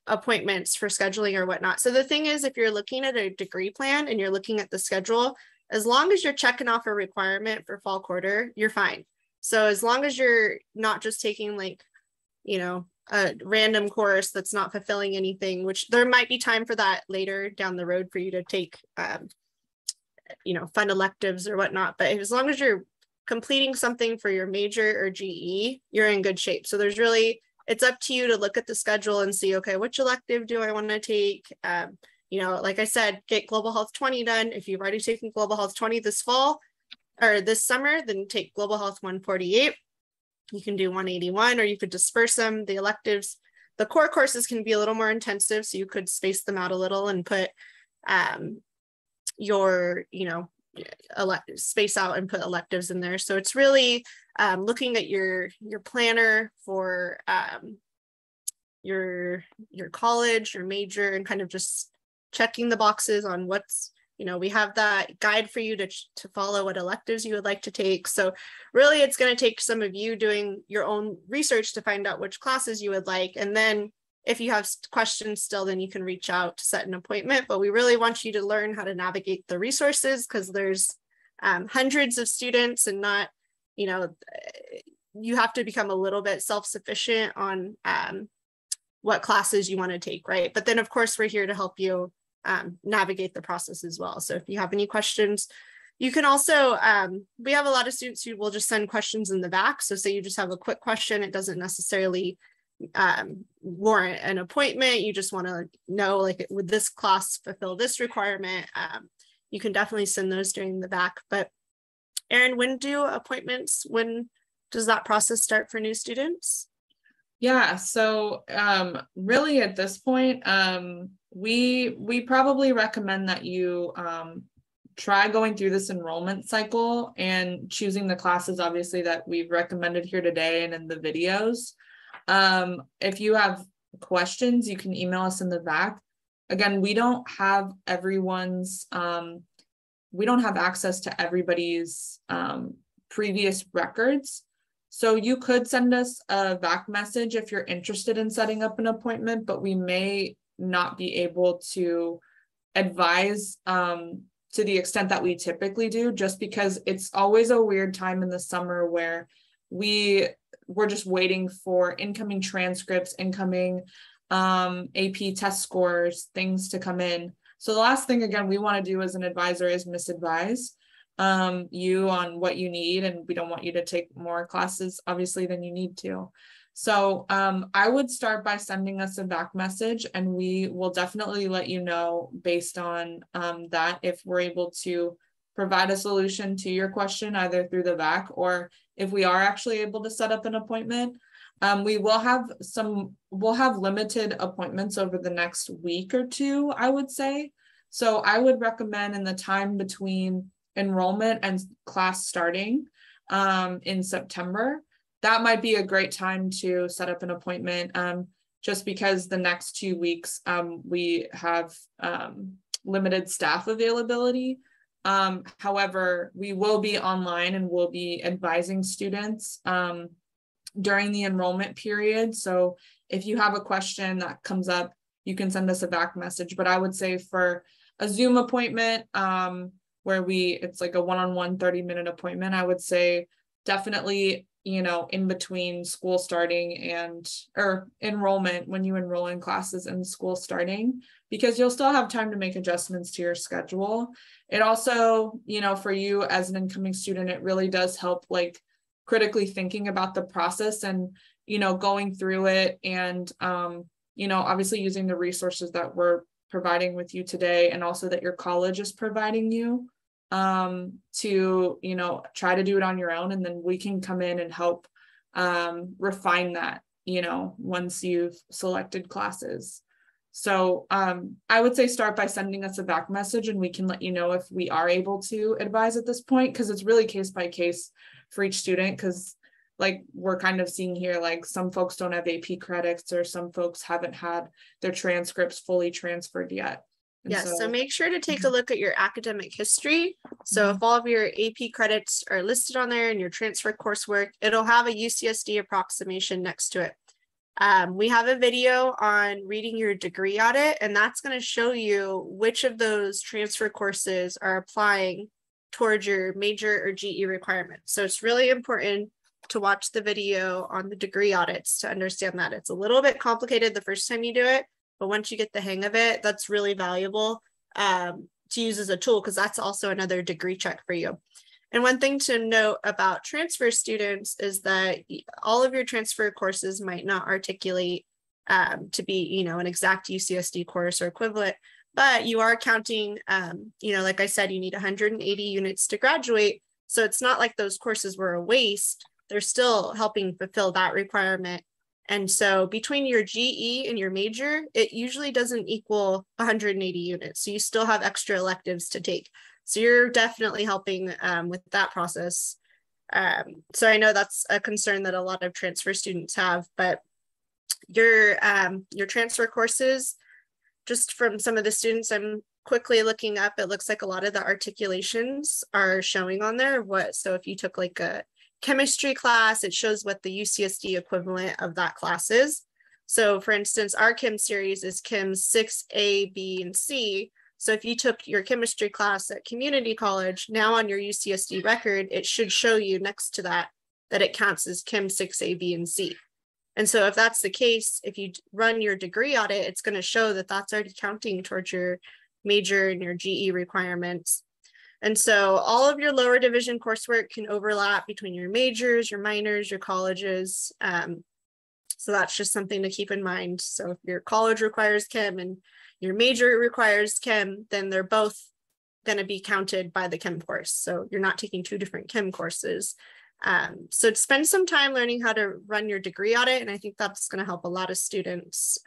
appointments for scheduling or whatnot. So the thing is, if you're looking at a degree plan and you're looking at the schedule, as long as you're checking off a requirement for fall quarter, you're fine. So as long as you're not just taking a random course that's not fulfilling anything, which there might be time for that later down the road for you to take, fun electives or whatnot. But as long as you're completing something for your major or GE, you're in good shape. So it's up to you to look at the schedule and see, okay, which elective do I want to take? Like I said, get Global Health 20 done. If you've already taken Global Health 20 this fall or this summer, then take Global Health 148. You can do 181, or you could disperse them. The electives, the core courses can be a little more intensive, so you could space them out a little and put space out and put electives in there. So it's really looking at your planner for your college, your major, and kind of just checking the boxes on what's, we have that guide for you to follow what electives you would like to take. So really it's going to take some of you doing your own research to find out which classes you would like. And then if you have questions still, then you can reach out to set an appointment. But we really want you to learn how to navigate the resources, because there's hundreds of students, and not, you have to become a little bit self-sufficient on what classes you want to take, right? But then of course, we're here to help you navigate the process as well. So if you have any questions, you can also, we have a lot of students who will just send questions in the back. So say you just have a quick question, it doesn't necessarily warrant an appointment. You just want to know, like, would this class fulfill this requirement? You can definitely send those during the back. But Erin, when does that process start for new students? Yeah, so really at this point, we probably recommend that you try going through this enrollment cycle and choosing the classes, obviously, that we've recommended here today and in the videos. If you have questions, you can email us in the back. Again, we don't have everyone's, we don't have access to everybody's previous records. So you could send us a back message if you're interested in setting up an appointment, but we may not be able to advise to the extent that we typically do, just because it's always a weird time in the summer where we're just waiting for incoming transcripts, incoming AP test scores, things to come in. So the last thing, again, we want to do as an advisor is misadvise you on what you need, and we don't want you to take more classes, obviously, than you need to. So I would start by sending us a back message, and we will definitely let you know based on that if we're able to provide a solution to your question, either through the back, or if we are actually able to set up an appointment. We'll have limited appointments over the next week or two, I would say. So I would recommend, in the time between enrollment and class starting in September, that might be a great time to set up an appointment, just because the next 2 weeks we have limited staff availability. However, we will be online and we'll be advising students during the enrollment period. So if you have a question that comes up, you can send us a back message. But I would say for a Zoom appointment, where it's like a one-on-one 30-minute appointment, I would say definitely, you know, in between school starting or enrollment, when you enroll in classes and school starting, because you'll still have time to make adjustments to your schedule. It also, you know, for you as an incoming student, it really does help like critically thinking about the process and, you know, going through it and, you know, obviously using the resources that we're providing with you today, and also that your college is providing you, to, you know, try to do it on your own. And then we can come in and help refine that, you know, once you've selected classes. So I would say start by sending us a back message, and we can let you know if we are able to advise at this point, because it's really case by case for each student. Because like we're kind of seeing here, like some folks don't have AP credits, or some folks haven't had their transcripts fully transferred yet. And yes, so make sure to take a look at your academic history. So if all of your AP credits are listed on there and your transfer coursework, it'll have a UCSD approximation next to it. We have a video on reading your degree audit, and that's going to show you which of those transfer courses are applying towards your major or GE requirements. So it's really important to watch the video on the degree audits to understand that. It's a little bit complicated the first time you do it, but once you get the hang of it, that's really valuable to use as a tool, because that's also another degree check for you. And one thing to note about transfer students is that all of your transfer courses might not articulate to be, you know, an exact UCSD course or equivalent, but you are counting, you know, like I said, you need 180 units to graduate. So it's not like those courses were a waste. They're still helping fulfill that requirement. And so between your GE and your major, it usually doesn't equal 180 units. So you still have extra electives to take. So you're definitely helping with that process. So I know that's a concern that a lot of transfer students have, but your transfer courses, just from some of the students I'm quickly looking up, it looks like a lot of the articulations are showing on there. So if you took like a chemistry class, it shows what the UCSD equivalent of that class is. So for instance, our chem series is chem 6A, B, and C. So if you took your chemistry class at community college, now on your UCSD record, it should show you next to that it counts as chem 6A, B, and C. And so if that's the case, if you run your degree audit, it's going to show that that's already counting towards your major and your GE requirements. And so all of your lower division coursework can overlap between your majors, your minors, your colleges. So that's just something to keep in mind. So if your college requires chem and your major requires chem, then they're both going to be counted by the chem course. So you're not taking two different chem courses. So spend some time learning how to run your degree audit. And I think that's going to help a lot of students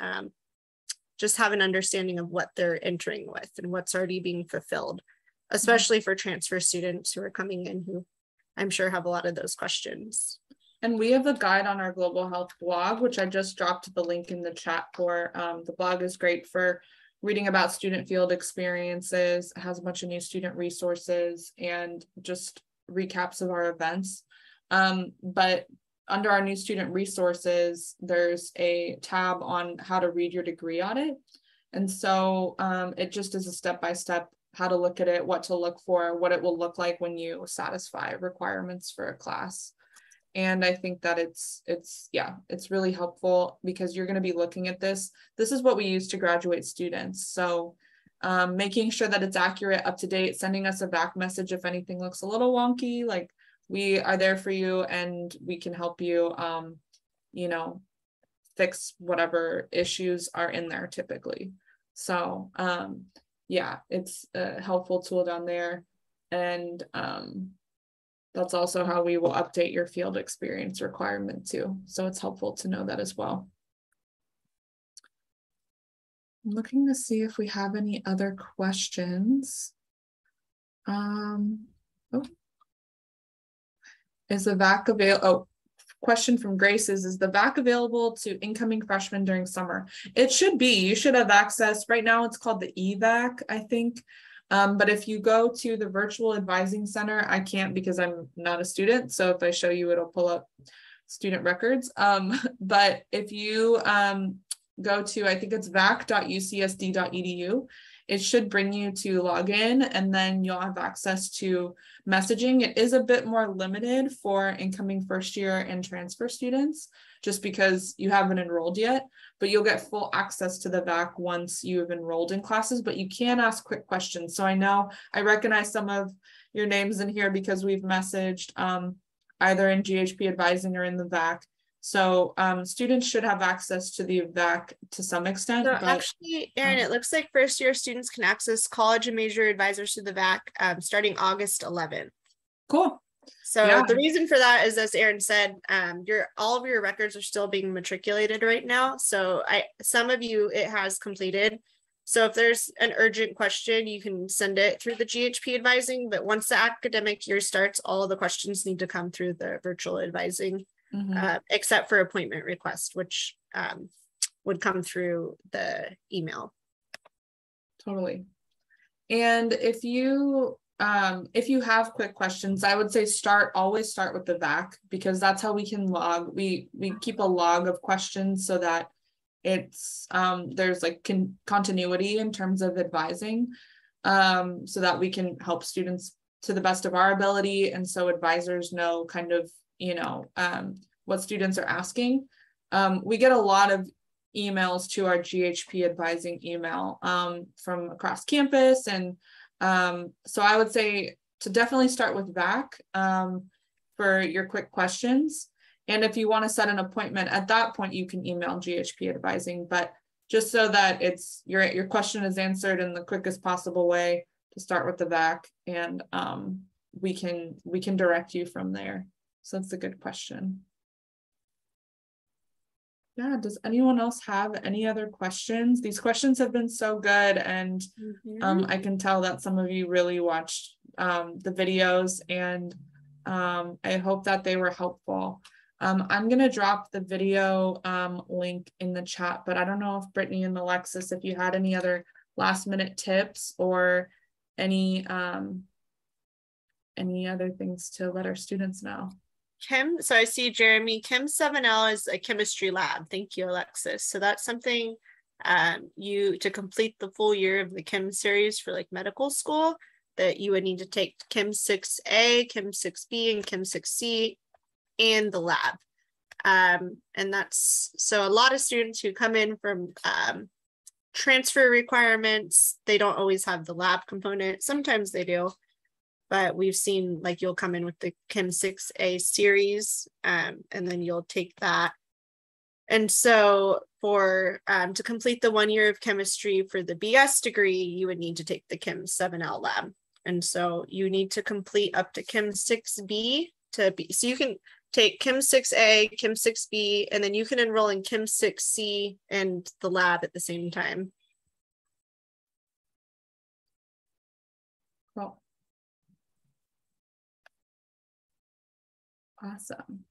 just have an understanding of what they're entering with and what's already being fulfilled, especially for transfer students who are coming in, who I'm sure have a lot of those questions. And we have a guide on our global health blog, which I just dropped the link in the chat for. The blog is great for reading about student field experiences. It has a bunch of new student resources and just recaps of our events. But under our new student resources, there's a tab on how to read your degree audit. And so it just is a step-by-step how to look at it, what to look for, what it will look like when you satisfy requirements for a class. And I think that it's really helpful, because you're going to be looking at this. This is what we use to graduate students. So making sure that it's accurate, up to date, sending us a back message if anything looks a little wonky, like we are there for you and we can help you, you know, fix whatever issues are in there typically. So yeah, it's a helpful tool down there. And that's also how we will update your field experience requirement too. So it's helpful to know that as well. I'm looking to see if we have any other questions. Is the VAC available? Oh, question from Grace is the VAC available to incoming freshmen during summer? It should be. You should have access. Right now it's called the EVAC, I think. But if you go to the Virtual Advising Center, I can't because I'm not a student. So if I show you, it'll pull up student records. But if you go to, I think it's vac.ucsd.edu, it should bring you to log in, and then you'll have access to messaging. It is a bit more limited for incoming first year and transfer students, just because you haven't enrolled yet, but you'll get full access to the VAC once you've enrolled in classes, but you can ask quick questions. So I recognize some of your names in here because we've messaged either in GHP Advising or in the VAC. So students should have access to the VAC to some extent. So but, actually, Erin, it looks like first year students can access college and major advisors to the VAC starting August 11th. Cool. So yeah. The reason for that is, as Erin said, all of your records are still being matriculated right now. So some of you, it has completed. So if there's an urgent question, you can send it through the GHP Advising, but once the academic year starts, all of the questions need to come through the virtual advising. Except for appointment request, which would come through the email. Totally. And if you have quick questions, I would say always start with the VAC, because that's how we can log. We keep a log of questions so that it's there's like continuity in terms of advising, so that we can help students to the best of our ability, and so advisors know kind of what students are asking. We get a lot of emails to our GHP Advising email from across campus, and so I would say to definitely start with VAC for your quick questions. And if you want to set an appointment at that point, you can email GHP Advising, but just so that it's your question is answered in the quickest possible way, to start with the VAC, and we can direct you from there. So that's a good question. Yeah, does anyone else have any other questions? These questions have been so good, and I can tell that some of you really watched the videos, and I hope that they were helpful. I'm going to drop the video link in the chat, but I don't know if Brittany and Alexis, if you had any other last minute tips or any other things to let our students know. So I see Jeremy, Chem 7L is a chemistry lab. Thank you, Alexis. So that's something to complete the full year of the Chem series for like medical school, that you would need to take Chem 6A, Chem 6B, and Chem 6C, and the lab. And that's, so a lot of students who come in from transfer requirements, they don't always have the lab component. Sometimes they do. But we've seen like you'll come in with the Chem 6A series, and then you'll take that. And so for to complete the 1 year of chemistry for the BS degree, you would need to take the Chem 7L lab. And so you need to complete up to Chem 6B to B. So you can take Chem 6A, Chem 6B, and then you can enroll in Chem 6C and the lab at the same time. Cool. Awesome.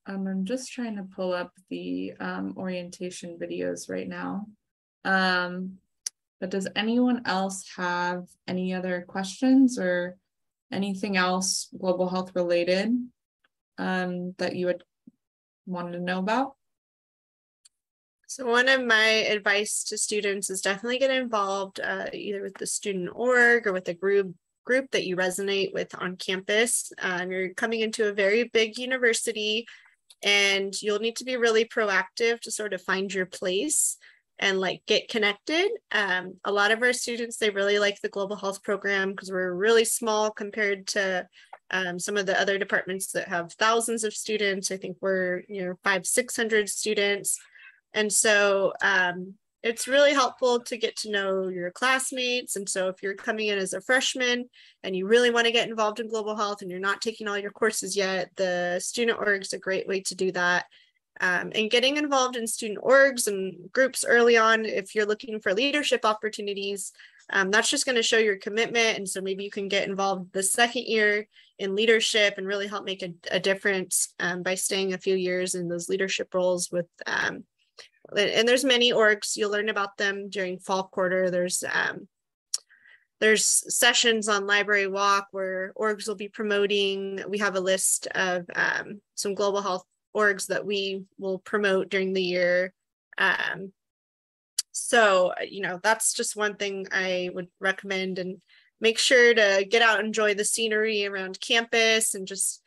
I'm just trying to pull up the orientation videos right now. But does anyone else have any other questions or anything else global health related that you would want to know about? So one of my advice to students is definitely get involved either with the student org or with a group that you resonate with on campus. You're coming into a very big university, and you'll need to be really proactive to sort of find your place and like get connected. A lot of our students, they really like the global health program because we're really small compared to some of the other departments that have thousands of students. I think we're 500-600 students. And so it's really helpful to get to know your classmates. And so if you're coming in as a freshman and you really want to get involved in global health and you're not taking all your courses yet, the student org is a great way to do that. And getting involved in student orgs and groups early on, if you're looking for leadership opportunities, that's just going to show your commitment. And so maybe you can get involved the second year in leadership and really help make a difference by staying a few years in those leadership roles with and there's many orgs. You'll learn about them during fall quarter. There's sessions on Library Walk where orgs will be promoting. We have a list of some global health orgs that we will promote during the year. So, that's just one thing I would recommend, and make sure to get out and enjoy the scenery around campus, and just,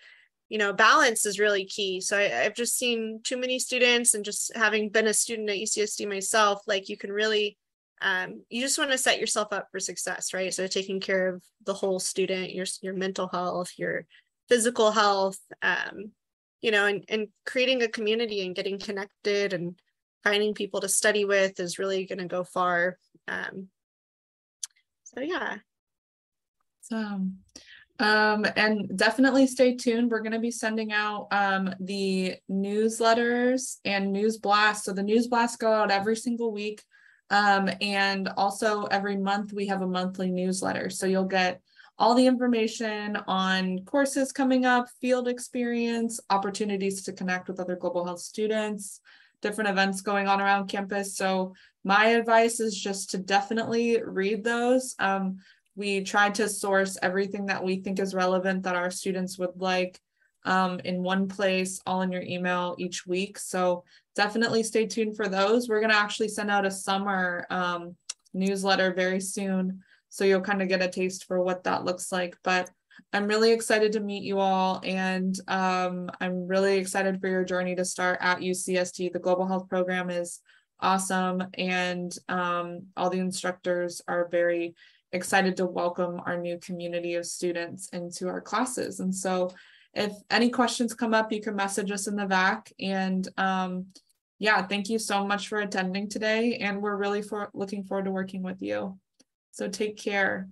balance is really key. So I've just seen too many students, and just having been a student at UCSD myself, like, you can really, you just want to set yourself up for success, right? So taking care of the whole student, your mental health, your physical health, and creating a community and getting connected and finding people to study with is really going to go far. So yeah. And definitely stay tuned. We're going to be sending out the newsletters and news blasts. So the news blasts go out every single week. And also every month we have a monthly newsletter. So you'll get all the information on courses coming up, field experience, opportunities to connect with other global health students, different events going on around campus. So my advice is just to definitely read those. We tried to source everything that we think is relevant that our students would like in one place, all in your email each week. So definitely stay tuned for those. We're going to actually send out a summer newsletter very soon. So you'll kind of get a taste for what that looks like. But I'm really excited to meet you all. And I'm really excited for your journey to start at UCSD. The Global Health program is awesome. And all the instructors are very excited to welcome our new community of students into our classes. And so if any questions come up, you can message us in the VAC. And yeah, thank you so much for attending today. And we're really looking forward to working with you. So take care.